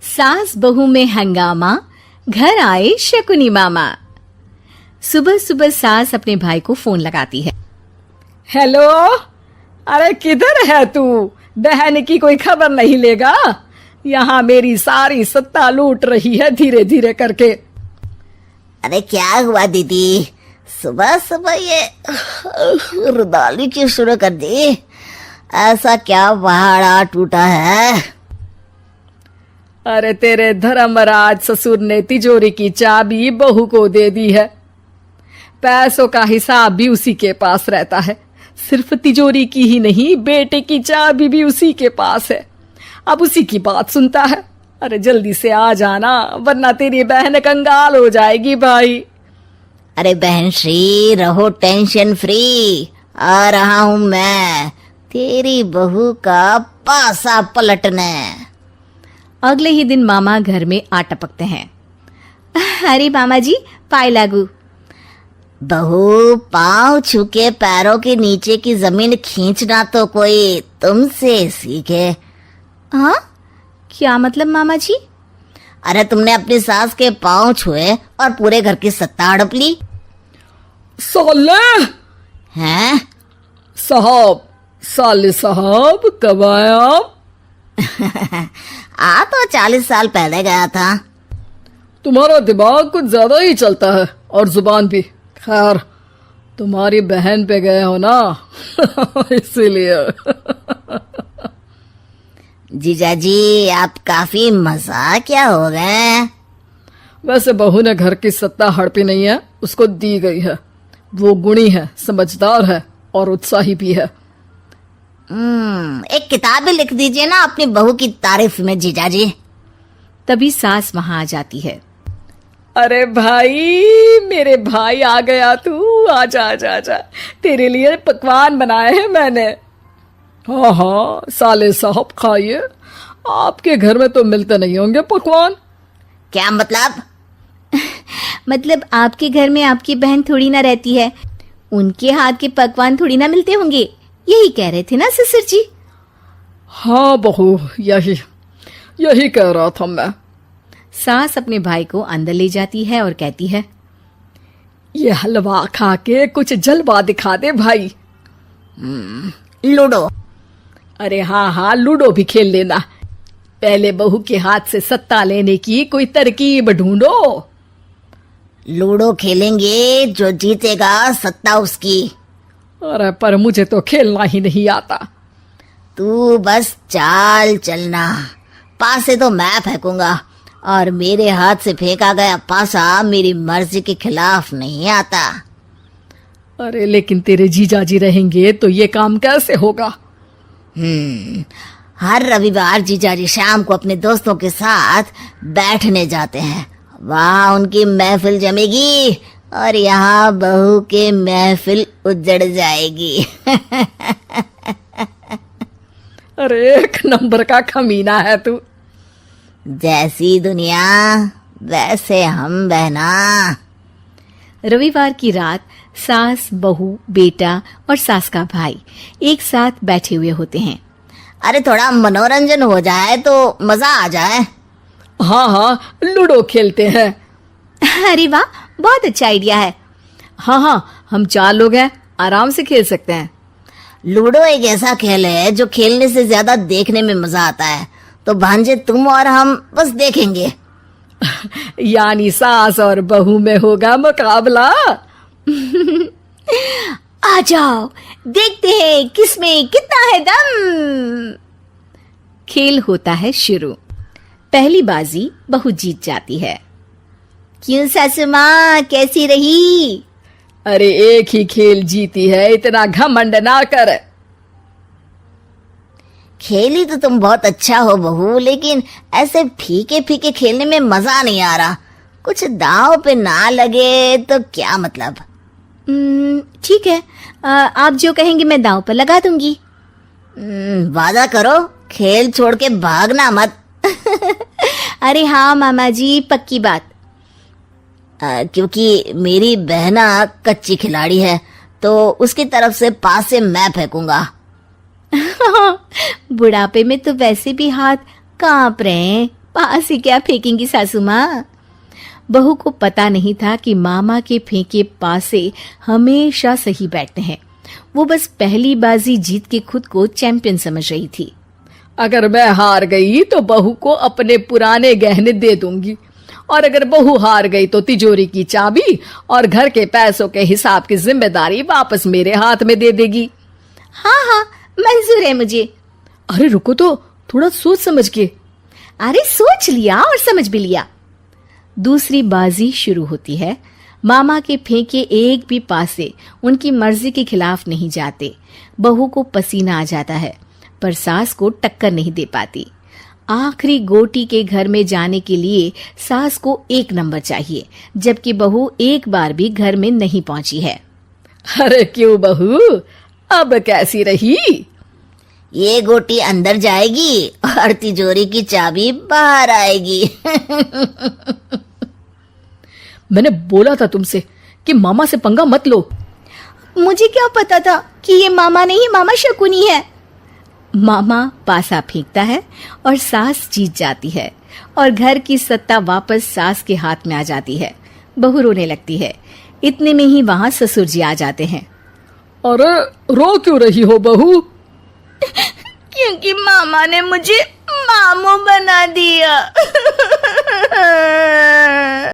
सास बहू में हंगामा, घर आए शकुनी मामा। सुबह सुबह सास अपने भाई को फोन लगाती है। हेलो, अरे किधर है तू? बहन की कोई खबर नहीं लेगा? यहाँ मेरी सारी सत्ता लूट रही है धीरे धीरे करके। अरे क्या हुआ दीदी, सुबह सुबह ये रुदाली क्यों शुरू कर दी? ऐसा क्या पहाड़ा टूटा है? अरे तेरे धर्मराज ससुर ने तिजोरी की चाबी बहू को दे दी है। पैसों का हिसाब भी उसी के पास रहता है। सिर्फ तिजोरी की ही नहीं, बेटे की चाबी भी उसी के पास है। अब उसी की बात सुनता है। अरे जल्दी से आ जाना, वरना तेरी बहन कंगाल हो जाएगी भाई। अरे बहन श्री, रहो टेंशन फ्री। आ रहा हूं मैं, तेरी बहू का पासा पलटने। अगले ही दिन मामा घर में आ टपकते हैं। अरे मामा जी, पाए लागू। बहू, पाँव छूके पैरों के नीचे की जमीन खींचना तो कोई तुमसे सीखे। हाँ, क्या मतलब मामा जी? अरे तुमने अपनी सास के पाँव छुए और पूरे घर की सत्ता हड़प ली। साले हैं? साले साहब कब आए आप? आ तो 40 साल पहले गया था। तुम्हारा दिमाग कुछ ज्यादा ही चलता है और जुबान भी। खैर, तुम्हारी बहन पे गए हो ना इसीलिए। जीजाजी, आप काफी मजाकिया हो गए। वैसे बहू ने घर की सत्ता हड़पी नहीं है, उसको दी गई है। वो गुणी है, समझदार है और उत्साही भी है। एक किताब भी लिख दीजिए ना अपनी बहू की तारीफ में जीजाजी। तभी सास वहां आ जाती है। अरे भाई, मेरे भाई आ गया तू। आजा आजा आजा, तेरे लिए पकवान बनाए हैं मैंने। हाँ हाँ साले साहब, खाइए। आपके घर में तो मिलते नहीं होंगे पकवान। क्या मतलब? मतलब आपके घर में आपकी बहन थोड़ी ना रहती है, उनके हाथ के पकवान थोड़ी ना मिलते होंगे, यही कह रहे थे ना ससुर जी? हाँ बहू, यही कह रहा था मैं। सास अपने भाई को अंदर ले जाती है और कहती है, ये हलवा खा के कुछ जलवा दिखा दे भाई। लूडो। अरे हाँ हाँ, लूडो भी खेल लेना। पहले बहू के हाथ से सत्ता लेने की कोई तरकीब ढूंढो। लूडो खेलेंगे, जो जीतेगा सत्ता उसकी। अरे पर मुझे तो खेलना ही नहीं आता। तू बस चाल चलना, पासे तो मैं फेंकूंगा और मेरे हाथ से फेंका गया पासा मेरी मर्जी के खिलाफ नहीं आता। अरे लेकिन तेरे जीजाजी रहेंगे तो ये काम कैसे होगा? हर रविवार जीजाजी शाम को अपने दोस्तों के साथ बैठने जाते हैं। वहाँ उनकी महफिल जमेगी और यहाँ बहू के महफिल उजड़ जाएगी। अरे एक नंबर का कमीना है तू। जैसी दुनिया वैसे हम बहना। रविवार की रात सास, बहू, बेटा और सास का भाई एक साथ बैठे हुए होते हैं। अरे थोड़ा मनोरंजन हो जाए तो मजा आ जाए। हाँ हाँ, लूडो खेलते हैं। अरे वाह, बहुत अच्छा आइडिया है। हाँ हाँ, हम 4 लोग हैं, आराम से खेल सकते हैं। लूडो एक ऐसा खेल है जो खेलने से ज्यादा देखने में मजा आता है। तो भांजे तुम और हम बस देखेंगे। यानी सास और बहू में होगा मुकाबला। आ जाओ, देखते हैं किसमें कितना है दम। खेल होता है शुरू। पहली बाजी बहू जीत जाती है। क्यों सासू माँ, कैसी रही? अरे एक ही खेल जीती है, इतना घमंड ना कर। खेली तो तुम बहुत अच्छा हो बहू, लेकिन ऐसे फीके फीके खेलने में मजा नहीं आ रहा। कुछ दांव पे ना लगे तो क्या मतलब? ठीक है, आप जो कहेंगे मैं दांव पर लगा दूंगी। वादा करो, खेल छोड़ के भागना मत। अरे हाँ मामा जी, पक्की बात। क्योंकि मेरी बहना कच्ची खिलाड़ी है, तो उसकी तरफ से पास से मैं फेंकूंगा। बुढ़ापे में तो वैसे भी हाथ कांप रहे हैं, पास ही क्या फेंकेंगी सासू माँ। बहू को पता नहीं था कि मामा के फेंके पासे हमेशा सही बैठते हैं। वो बस पहली बाजी जीत के खुद को चैंपियन समझ रही थी। अगर मैं हार गई तो बहू को अपने पुराने गहने दे दूंगी, और अगर बहू हार गई तो तिजोरी की चाबी और घर के पैसों के हिसाब की जिम्मेदारी वापस मेरे हाथ में दे देगी। हाँ हाँ, मंजूर है मुझे। अरे रुको तो, थोड़ा सोच समझ के। अरे सोच लिया और समझ भी लिया। दूसरी बाजी शुरू होती है। मामा के फेंके एक भी पासे उनकी मर्जी के खिलाफ नहीं जाते। बहू को पसीना आ जाता है, पर सास को टक्कर नहीं दे पाती। आखिरी गोटी के घर में जाने के लिए सास को 1 नंबर चाहिए, जबकि बहू एक बार भी घर में नहीं पहुंची है। अरे क्यों बहू, अब कैसी रही? ये गोटी अंदर जाएगी और तिजोरी की चाबी बाहर आएगी। मैंने बोला था तुमसे कि मामा से पंगा मत लो। मुझे क्या पता था कि ये मामा नहीं, मामा शकुनी है। मामा पासा फेंकता है और सास जीत जाती है और घर की सत्ता वापस सास के हाथ में आ जाती है। बहू रोने लगती है। इतने में ही वहां ससुर जी आ जाते हैं। अरे रो क्यों रही हो बहू? क्योंकि मामा ने मुझे मामू बना दिया।